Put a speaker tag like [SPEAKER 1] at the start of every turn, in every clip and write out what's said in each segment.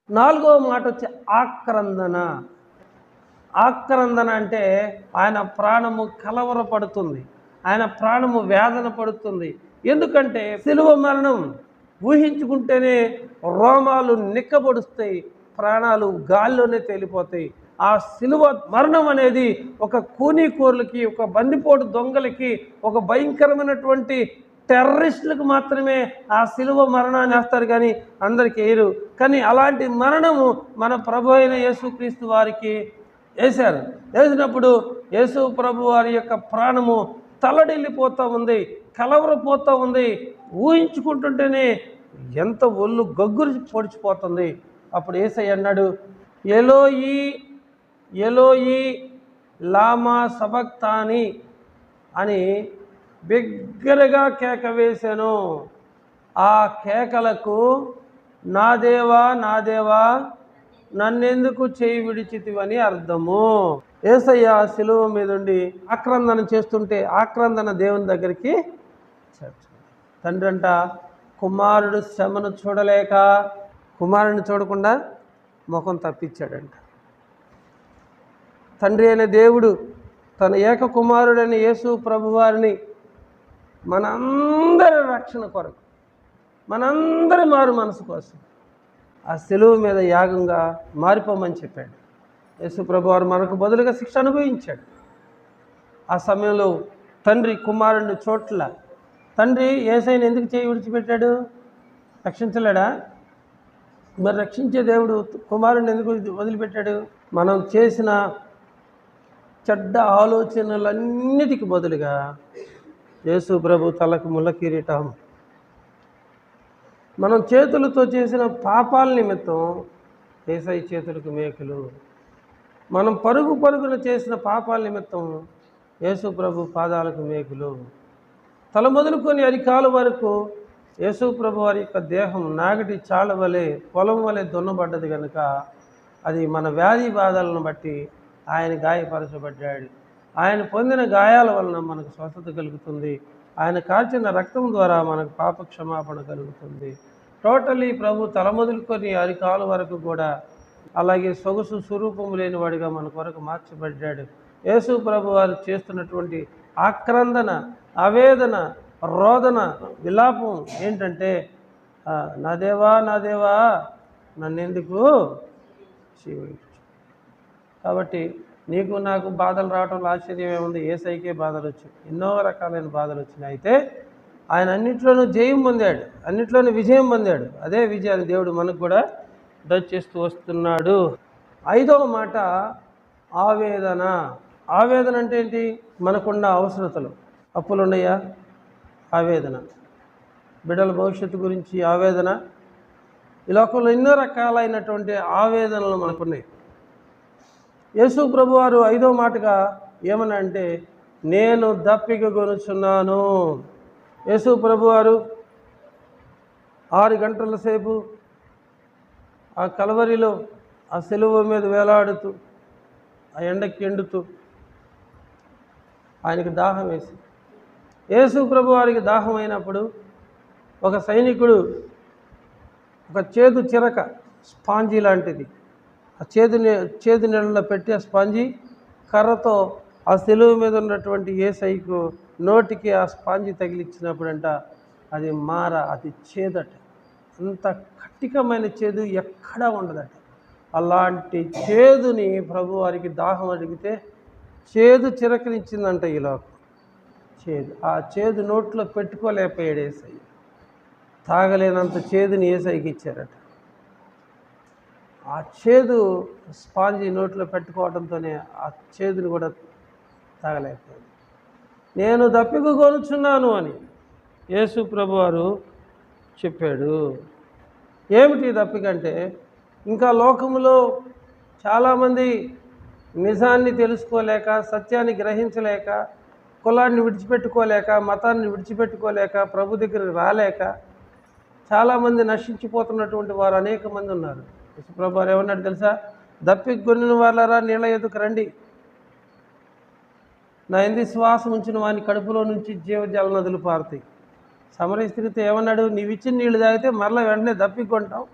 [SPEAKER 1] నాలుగవ మాట వచ్చి ఆక్రందన. ఆక్రందన అంటే ఆయన ప్రాణము కలవరపడుతుంది, ఆయన ప్రాణము వేదన పడుతుంది. ఎందుకంటే శిలువ మరణం ఊహించుకుంటేనే రోమాలు నిక్కబొడుస్తాయి, ప్రాణాలు గాల్లోనే తేలిపోతాయి. ఆ శిలువ మరణం అనేది ఒక కూనీకోర్లకి, ఒక బందిపోటు దొంగలకి, ఒక భయంకరమైనటువంటి టెర్రరిస్టులకు మాత్రమే ఆ శిలువ మరణాన్ని వేస్తారు, కానీ అందరికి వేయరు. కానీ అలాంటి మరణము మన ప్రభు అయిన యేసుక్రీస్తు వారికి వేశారు. వేసినప్పుడు యేసు ప్రభు వారి యొక్క ప్రాణము తల్లడిల్లిపోతూ ఉంది, కలవరపోతూ ఉంది. ఊహించుకుంటుంటేనే ఎంత ఒళ్ళు గగ్గురు పొడిచిపోతుంది. అప్పుడు యేసయ్య అన్నాడు, ఎలోయి ఎలోయి లామా సబక్తాని అని బిగ్గరగా కేక వేశాను. ఆ కేకలకు నా దేవా నా దేవా నన్నెందుకు చేయి విడిచితివని అర్థము. యేసయ్య శిలువ మీద ఉండి ఆక్రందన చేస్తుంటే ఆక్రందన దేవుని దగ్గరికి చేర్చుకుంది. తండ్రి అంట కుమారుడు శ్రమను చూడలేక కుమారుని చూడకుండా ముఖం తప్పించాడంట. తండ్రి అయిన దేవుడు తన ఏక కుమారుడైన యేసు ప్రభువారిని మనందరి రక్షణ కొరకు, మనందరి మారు మనసు కోసం ఆ శిలువ మీద యాగంగా మారిపోమని చెప్పాడు. యేసు ప్రభువారు మనకు బదులుగా శిక్ష అనుభవించాడు. ఆ సమయంలో తండ్రి కుమారుడిని చోట్ల, తండ్రి యేసయ్యను ఎందుకు చేయి విడిచిపెట్టాడు? రక్షించలేడా? మరి రక్షించే దేవుడు కుమారుడిని ఎందుకు వదిలిపెట్టాడు? మనం చేసిన చెడ్డ ఆలోచనలన్నిటికీ బదులుగా యేసు ప్రభు తలకు ముళ్ళ కిరీటం, మనం చేతులతో చేసిన పాపాల నిమిత్తం యేసయ్య చేతులకు మేకులు, మనం పరుగున చేసిన పాపాల నిమిత్తం యేసు ప్రభు పాదాలకు మేకులు. తల మొదలుకొని అరికాలు వరకు యేసు ప్రభు వారి యొక్క దేహం నాగటి చాళ్ళ వలె, పొలం వలె దున్నబడ్డది కనుక అది మన వ్యాధి బాధలను బట్టి ఆయన గాయపరచబడ్డాడు. ఆయన పొందిన గాయాల వలన మనకు స్వస్థత కలుగుతుంది. ఆయన కాచిన రక్తం ద్వారా మనకు పాప క్షమాపణ కలుగుతుంది. టోటలీ ప్రభు తల మొదలుకొని అరికాలు వరకు కూడా అలాగే సొగసు స్వరూపము లేని వాడిగా మన కొరకు మార్చబడ్డాడు. యేసు ప్రభు వారు చేస్తున్నటువంటి ఆక్రందన, ఆవేదన, రోదన, విలాపం ఏంటంటే నా దేవా నా దేవా నన్నెందుకు చేయి. కాబట్టి నీకు నాకు బాధలు రావడంలో ఆశ్చర్యం ఏముంది? యేసయ్యకే బాధలు వచ్చాయి, ఎన్నో రకాలైన బాధలు వచ్చినాయి. అయితే ఆయన అన్నిట్లోనూ జయం పొందాడు, అన్నిట్లోనూ విజయం పొందాడు. అదే విజయాన్ని దేవుడు మనకు కూడా దయచేస్తూ వస్తున్నాడు. ఐదవ మాట ఆవేదన. ఆవేదన అంటే ఏంటి? మనకున్న అవసరతలు, అప్పులు ఉన్నాయా? ఆవేదన. బిడ్డల భవిష్యత్తు గురించి ఆవేదన. ఈ లోకంలో ఎన్నో రకాలైనటువంటి ఆవేదనలు మనకున్నాయి. యేసు ప్రభువారు ఐదో మాటగా ఏమన్నా అంటే నేను దప్పిక కొనుచున్నాను. యేసు ప్రభువారు 6 గంటల సేపు ఆ కలవరిలో ఆ శిలువ మీద వేలాడుతూ, ఆ ఎండకి ఎండుతూ ఆయనకి దాహం వేసి, యేసు ప్రభువారికి దాహం అయినప్పుడు ఒక సైనికుడు ఒక చేదు చిరక స్పాంజీ లాంటిది ఆ చేదు నీళ్ళలో పెట్టి ఆ స్పాంజీ కర్రతో ఆ శిలువ మీద ఉన్నటువంటి యేసయ్యకు నోటికి ఆ స్పాంజీ తగిలిచ్చినప్పుడంట అది అది చేదట. అంత కఠినమైన చేదు ఎక్కడా ఉండదట. అలాంటి చేదుని ప్రభు వారికి దాహం అడిగితే చేదు చిరకనిచ్చిందంట ఈ లోకం. చేదు, ఆ చేదు నోట్లో పెట్టుకోలేకపోయాడు యేసయ్య. తాగలేనంత చేదుని యేసయ్యకి ఇచ్చారట. ఆ చేదు స్పాంజీ నోట్లో పెట్టుకోవడంతోనే ఆ చేదుని కూడా తాగలేకపోయాడు. నేను దప్పిక కొనుచున్నాను అని యేసు ప్రభువారు చెప్పాడు. ఏమిటి దప్పికంటే, ఇంకా లోకములో చాలామంది నిజాన్ని తెలుసుకోలేక, సత్యాన్ని గ్రహించలేక, కులాన్ని విడిచిపెట్టుకోలేక, మతాన్ని విడిచిపెట్టుకోలేక, ప్రభు దగ్గరికి రాలేక చాలామంది నశించిపోతున్నటువంటి వారు అనేక మంది ఉన్నారు. యేసుప్రభు వారు ఏమన్నాడు తెలుసా? దప్పిక కొనిన వాళ్ళరా నీళ్ళ ఎదుకు రండి, నా ఎందు శ్వాసం ఉంచిన వాని కడుపులో నుంచి జీవజల నదులు పారుతాయి. సమరయ స్త్రీతో ఏమన్నాడు? నీవిచ్చిన నీళ్ళు తాగితే మరలా వెంటనే దప్పిక కొంటాం,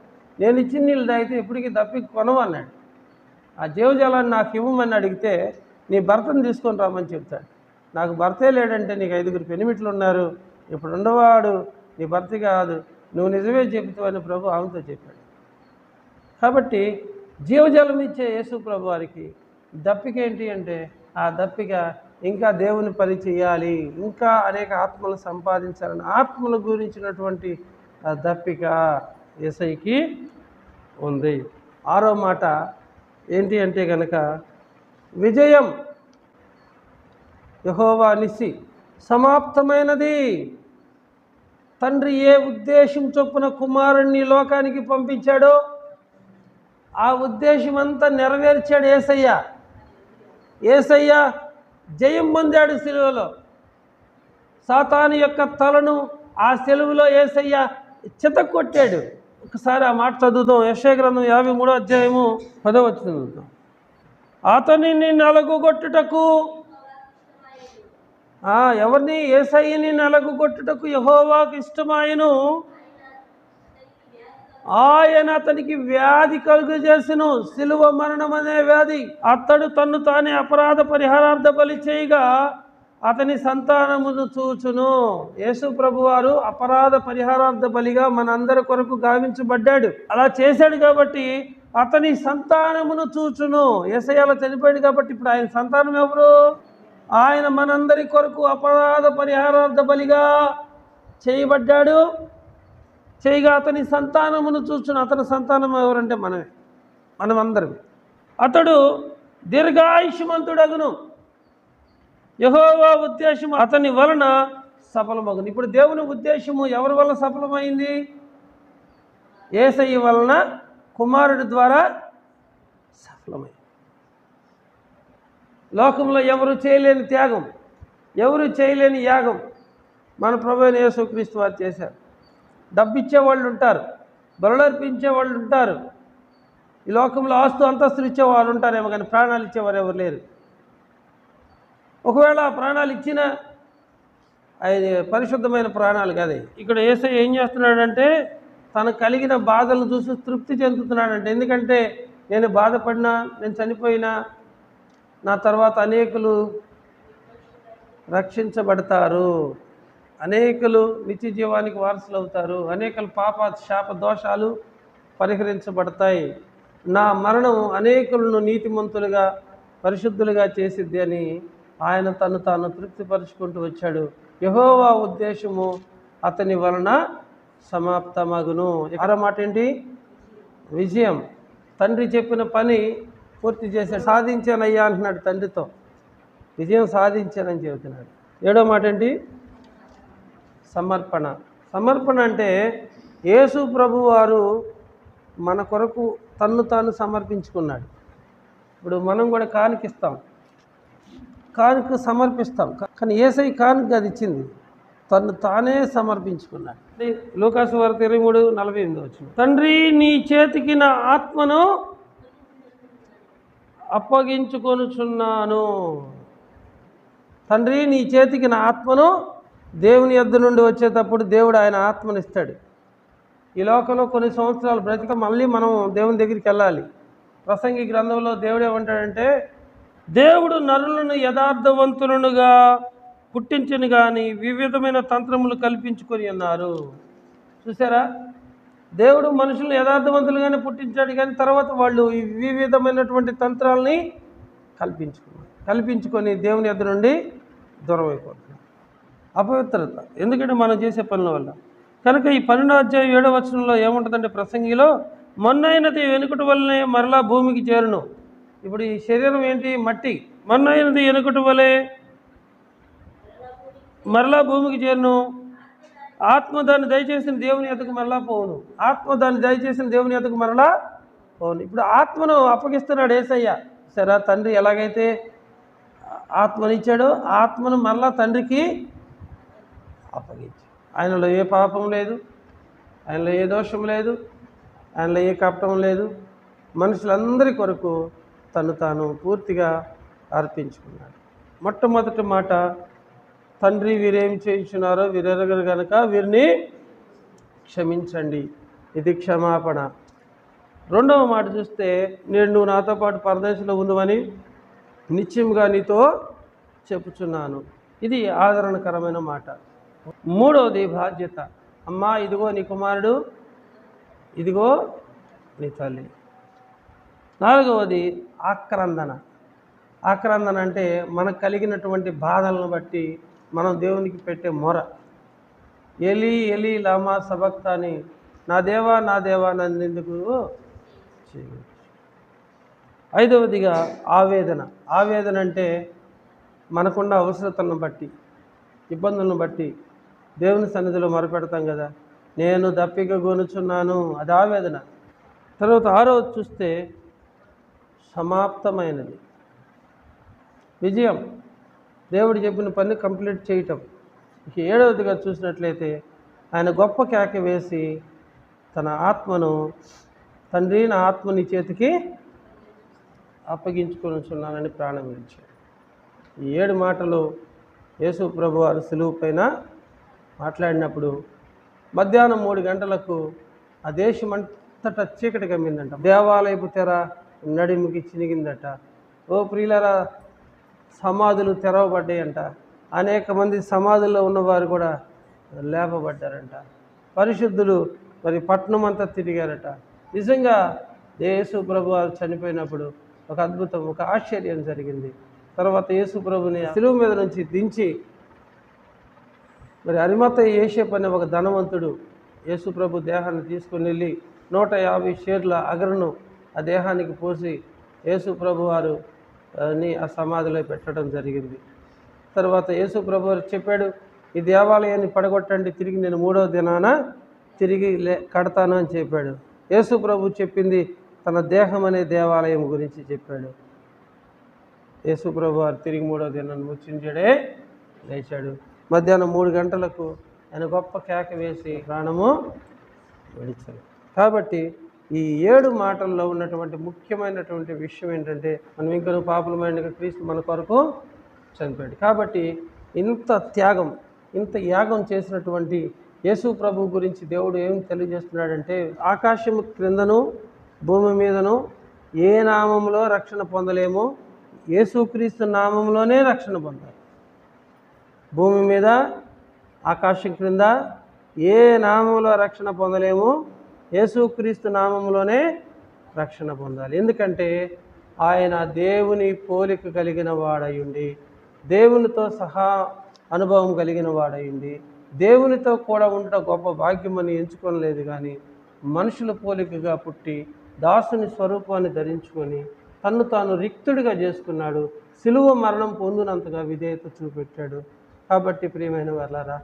[SPEAKER 1] నేను ఇచ్చిన నీళ్ళు తాగితే ఎప్పటికీ దప్పిక కొనవు అన్నాడు. ఆ జీవజలాన్ని నాకు ఇవ్వమని అడిగితే నీ భర్తను తీసుకొని రామని చెప్తాడు. నాకు భర్తే లేడంటే నీకు 5 పెనిమిట్లు ఉన్నారు, ఇప్పుడు ఉండవాడు నీ భర్త కాదు, నువ్వు నిజమే చెబుతావని ప్రభు ఆమెతో చెప్పాడు. కాబట్టి జీవజలం ఇచ్చే యేసు ప్రభు వారికి దప్పిక ఏంటి అంటే ఆ దప్పిక ఇంకా దేవుని పని చేయాలి, ఇంకా అనేక ఆత్మలు సంపాదించాలని ఆత్మల గురించినటువంటి ఆ దప్పిక యేసయ్యకి ఉంది. 6వ మాట ఏంటి అంటే కనుక విజయం యెహోవా నిస్సి సమాప్తమైనది. తండ్రి ఏ ఉద్దేశం చొప్పున కుమారుణ్ణి లోకానికి పంపించాడో ఆ ఉద్దేశం అంతా నెరవేర్చాడు యేసయ్య. యేసయ్య జయం పొందాడు సిలువలో. సాతాను యొక్క తలను ఆ సిలువలో యేసయ్య చితక్కొట్టాడు. ఒకసారి ఆ మాట చదువుతాం. యెషయా గ్రంథం 53వ అధ్యాయము 10వ వచనం చదువుతాం. అతనిని నలగొట్టుటకు ఎవరిని? యేసయ్యని నలగొట్టుటకు యెహోవాకు ఇష్టమాయెను. ఆయన అతనికి వ్యాధి కలుగజేసెను, సిలువ మరణం అనే వ్యాధి. అతడు తన్ను తానే అపరాధ పరిహారార్థ బలి చేయగా అతని సంతానమును చూచును. యేసు ప్రభువారు అపరాధ పరిహారార్థ బలిగా మనందరి కొరకు గావించబడ్డాడు. అలా చేశాడు కాబట్టి అతని సంతానమును చూచును. యేసయ్య అలా చనిపోయాడు కాబట్టి ఇప్పుడు ఆయన సంతానం ఎవరు? ఆయన మనందరి కొరకు అపరాధ పరిహారార్థ బలిగా చేయబడ్డాడు. చేయగా అతని సంతానమును చూచును. అతని సంతానం ఎవరంటే మనమందరం. అతడు దీర్ఘాయుష్మంతుడగును. యెహోవా ఉద్దేశము అతని వలన సఫలమగును. ఇప్పుడు దేవుని ఉద్దేశము ఎవరి వల్ల సఫలమైంది? యేసయ్య వలన, కుమారుడి ద్వారా సఫలమైంది. లోకంలో ఎవరు చేయలేని త్యాగం, ఎవరు చేయలేని యాగం మన ప్రభువైన యేసుక్రీస్తు వారు చేశారు. డబ్బిచ్చేవాళ్ళు ఉంటారు, బలులర్పించే వాళ్ళు ఉంటారు, ఈ లోకంలో ఆస్తు అంతస్తులు ఇచ్చేవారు ఉంటారేమో కానీ ప్రాణాలు ఇచ్చేవారు ఎవరు లేరు. ఒకవేళ ఆ ప్రాణాలు ఇచ్చినా అది పరిశుద్ధమైన ప్రాణాలు కాదు. ఇక్కడ యేసయ్య ఏం చేస్తున్నాడంటే తనకు కలిగిన బాధలను చూసి తృప్తి చెందుతున్నాడంటే. ఎందుకంటే నేను బాధపడినా, నేను చనిపోయినా నా తర్వాత అనేకులు రక్షించబడతారు, అనేకులు నిత్య జీవానికి వారసులు అవుతారు, అనేకలు పాప శాప దోషాలు పరిహరించబడతాయి, నా మరణం అనేకులను నీతిమంతులుగా పరిశుద్ధులుగా చేసిద్ది అని ఆయన తను తాను తృప్తిపరుచుకుంటూ వచ్చాడు. యెహోవా ఉద్దేశము అతని వలన సమాప్తమగును. ఆరో మాట ఏంటి? విజయం. తండ్రి చెప్పిన పని పూర్తి చేశాడు. సాధించానయ్యా అంటున్నాడు తండ్రితో. విజయం సాధించానని చెబుతున్నాడు. 7వ మాట ఏంటి? సమర్పణ. సమర్పణ అంటే యేసు ప్రభు వారు మన కొరకు తన్ను తాను సమర్పించుకున్నాడు. ఇప్పుడు మనం కూడా కానుకిస్తాం, కానుక సమర్పిస్తాం, కానీ యేసయ్య కానుక అది ఇచ్చింది, తను తానే సమర్పించుకున్నాడు. లూకాసు వార్త 23:48 వచ్చింది. తండ్రి నీ చేతికి నా ఆత్మను అప్పగించుకొనుచున్నాను. తండ్రి నీ చేతికి నా ఆత్మను. దేవుని యొద్ద నుండి వచ్చేటప్పుడు దేవుడు ఆయన ఆత్మనిస్తాడు. ఈ లోకంలో కొన్ని సంవత్సరాలు బ్రతిక మళ్ళీ మనం దేవుని దగ్గరికి వెళ్ళాలి. ప్రసంగి గ్రంథంలో దేవుడు ఏమంటాడంటే, దేవుడు నరులను యథార్థవంతులుగా పుట్టించను కానీ వివిధమైన తంత్రములు కల్పించుకొని ఉన్నారు. చూసారా, దేవుడు మనుషులను యథార్థవంతులుగానే పుట్టించాడు కానీ తర్వాత వాళ్ళు ఈ వివిధమైనటువంటి తంత్రాలని కల్పించుకొని దేవుని యొద్ద నుండి దూరం అయిపోతున్నారు. అపవిత్రత. ఎందుకంటే మనం చేసే పనుల వల్ల. కనుక ఈ 12వ అధ్యాయం 7వ వచనంలో ఏముంటుందంటే, ప్రసంగిలో మొన్నైనది వెనుకటి వల్లనే మరలా భూమికి చేరును. ఇప్పుడు ఈ శరీరం ఏంటి? మట్టి. మొన్నైనది వెనుకటి వలె మరలా భూమికి చేరును. ఆత్మ దాన్ని దయచేసిన దేవుని యొద్దకు మరలా పోవును. ఆత్మ దాన్ని దయచేసిన దేవుని యొద్దకు మరలా పోవును. ఇప్పుడు ఆత్మను అప్పగిస్తున్నాడు యేసయ్య. సరే, తండ్రి ఎలాగైతే ఆత్మనిచ్చాడో ఆత్మను మరలా తండ్రికి అప్పగించాడు. ఆయనలో ఏ పాపం లేదు, ఆయనలో ఏ దోషం లేదు, ఆయనలో ఏ కపటం లేదు. మనుషులందరి కొరకు తను తాను పూర్తిగా అర్పించుకున్నాడు. మొట్టమొదటి మాట, తండ్రి వీరేం చేయించున్నారో వీరెరగరు కనుక వీరిని క్షమించండి. ఇది క్షమాపణ. రెండవ మాట చూస్తే, నేడు నువ్వు నాతో పాటు పరదేశంలో ఉందని నిశ్చయముగా నీతో చెప్పుచున్నాను. ఇది ఆదరణకరమైన మాట. మూడవది బాధ్యత. అమ్మా, ఇదిగో నీ కుమారుడు, ఇదిగో నీ తల్లి. నాలుగవది ఆక్రందన. ఆక్రందన అంటే మనకు కలిగినటువంటి బాధలను బట్టి మనం దేవునికి పెట్టే మొర. ఎలి ఎలి లామా సబక్తాని, నా దేవా నా దేవా నన్నెందుకు చేయు. ఐదవదిగా ఆవేదన. ఆవేదన అంటే మనకున్న అవసరతలను బట్టి, ఇబ్బందులను బట్టి దేవుని సన్నిధిలో మొరపెడతాం కదా, నేను దప్పిక గొనుచున్నాను, అది ఆవేదన. తర్వాత ఆరవది చూస్తే సమాప్తమైనది, విజయం, దేవుడు చెప్పిన పని కంప్లీట్ చేయటం. ఇక ఏడవదిగా చూసినట్లయితే ఆయన గొప్ప కేక వేసి తన ఆత్మను, తండ్రి నా ఆత్మ నీ చేతికి అప్పగించుకొనుచున్నానని ప్రాణం విడిచాడు. ఈ 7 మాటలు యేసు ప్రభు వారు సిలువ పైన మాట్లాడినప్పుడు మధ్యాహ్నం 3 గంటలకు ఆ దేశమంతటా చీకటి కమ్మిందంట. దేవాలయపు తెర నడిమికి చినిగిందట. ఓ ప్రియులారా, సమాధులు తెరవబడ్డాయంట. అనేక మంది సమాధుల్లో ఉన్నవారు కూడా లేపబడ్డారంట. పరిశుద్ధులు మరి పట్టణం అంతా తిరిగారట. నిజంగా యేసు ప్రభు వారు చనిపోయినప్పుడు ఒక అద్భుతం, ఒక ఆశ్చర్యం జరిగింది. తర్వాత యేసు ప్రభుని సిలువ మీద నుంచి దించి మరి అరిమత్తయి యోసేపు అనే ఒక ధనవంతుడు యేసు ప్రభు దేహాన్ని తీసుకుని వెళ్ళి 150 షేర్ల అగరును ఆ దేహానికి పోసి యేసు ప్రభు వారు ఆ సమాధిలో పెట్టడం జరిగింది. తర్వాత యేసు ప్రభు వారు చెప్పాడు, ఈ దేవాలయాన్ని పడగొట్టండి, తిరిగి నేను 3వ దినాన తిరిగి కడతాను అని చెప్పాడు. యేసు ప్రభు చెప్పింది తన దేహం అనే దేవాలయం గురించి చెప్పాడు. యేసు ప్రభు వారు తిరిగి 3వ దినాన్ని ముచ్చించడే లేచాడు. మధ్యాహ్నం 3 గంటలకు ఆయన గొప్ప కేక వేసి ప్రాణము విడిచాడు. కాబట్టి ఈ 7 మాటల్లో ఉన్నటువంటి ముఖ్యమైనటువంటి విషయం ఏంటంటే, మనం ఇంకా పాపులమైన క్రీస్తు మన కొరకు చనిపోయాడు. కాబట్టి ఇంత త్యాగం, ఇంత యాగం చేసినటువంటి యేసు ప్రభు గురించి దేవుడు ఏం తెలియజేస్తున్నాడంటే, ఆకాశము క్రిందను భూమి మీదను ఏ నామంలో రక్షణ పొందలేమో యేసుక్రీస్తు నామంలోనే రక్షణ పొందాలి. భూమి మీద ఆకాశం క్రింద ఏ నామంలో రక్షణ పొందలేమో యేసుక్రీస్తు నామంలోనే రక్షణ పొందాలి. ఎందుకంటే ఆయన దేవుని పోలిక కలిగిన వాడయుండి, దేవునితో సహా అనుభవం కలిగిన వాడయుండి, దేవునితో కూడా ఉండటం గొప్ప భాగ్యమని ఎంచుకోలేదు, కానీ మనుషుల పోలికగా పుట్టి దాసుని స్వరూపాన్ని ధరించుకొని తన్ను తాను రిక్తుడిగా చేసుకున్నాడు. సిలువ మరణం పొందినంతగా విధేయత చూపెట్టాడు. కాబట్టి ప్రియమైన వారలారా,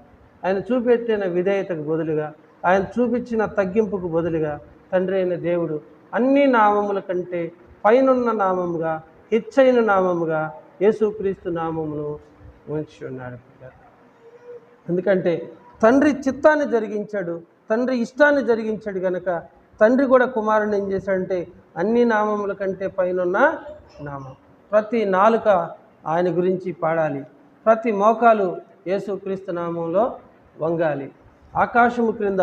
[SPEAKER 1] ఆయన చూపెట్టిన విధేయతకు బదులుగా, ఆయన చూపించిన తగ్గింపుకు బదులుగా తండ్రి అయిన దేవుడు అన్ని నామముల కంటే పైనున్న నామముగా, హెచ్చైన నామముగా యేసుక్రీస్తు నామమును ఉంచి ఉన్నాడు. ఎందుకంటే తండ్రి చిత్తాన్ని జరిగించాడు, తండ్రి ఇష్టాన్ని జరిగించాడు కనుక తండ్రి కూడా కుమారుని ఏం చేశాడంటే అన్ని నామముల కంటే పైనున్న నామం. ప్రతి నాలుక ఆయన గురించి పాడాలి, ప్రతి మోకాలు యేసుక్రీస్తు నామంలో వంగాలి. ఆకాశము క్రింద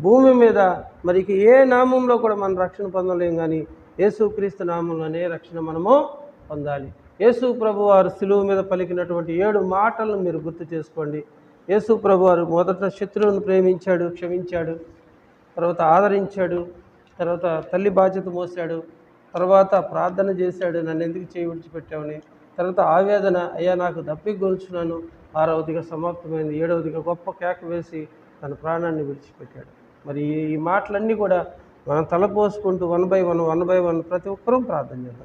[SPEAKER 1] భూమి మీద మరి ఏ నామంలో కూడా మనం రక్షణ పొందలేం, కానీ యేసుక్రీస్తు నామంలోనే రక్షణ మనము పొందాలి. యేసు ప్రభు వారు సిలువ మీద పలికినటువంటి 7 మాటలను మీరు గుర్తు చేసుకోండి. యేసు ప్రభు వారు మొదట శత్రువును ప్రేమించాడు, క్షమించాడు, తర్వాత ఆదరించాడు, తర్వాత తల్లి బాధ్యత మోసాడు, తర్వాత ప్రార్థన చేశాడు, నన్ను ఎందుకు చేయి విడిచిపెట్టామని, తర్వాత ఆవేదన, అయ్యా నాకు దప్పిక గొలుచున్నాను, 6వదిగా సమాప్తమైంది, 7వదిగా గొప్ప కేక వేసి తన ప్రాణాన్ని విడిచిపెట్టాడు. మరి ఈ మాటలన్నీ కూడా మనం తలపోసుకుంటూ 1 by 1 ప్రతి ఒక్కరూ ప్రార్థన చేద్దాం.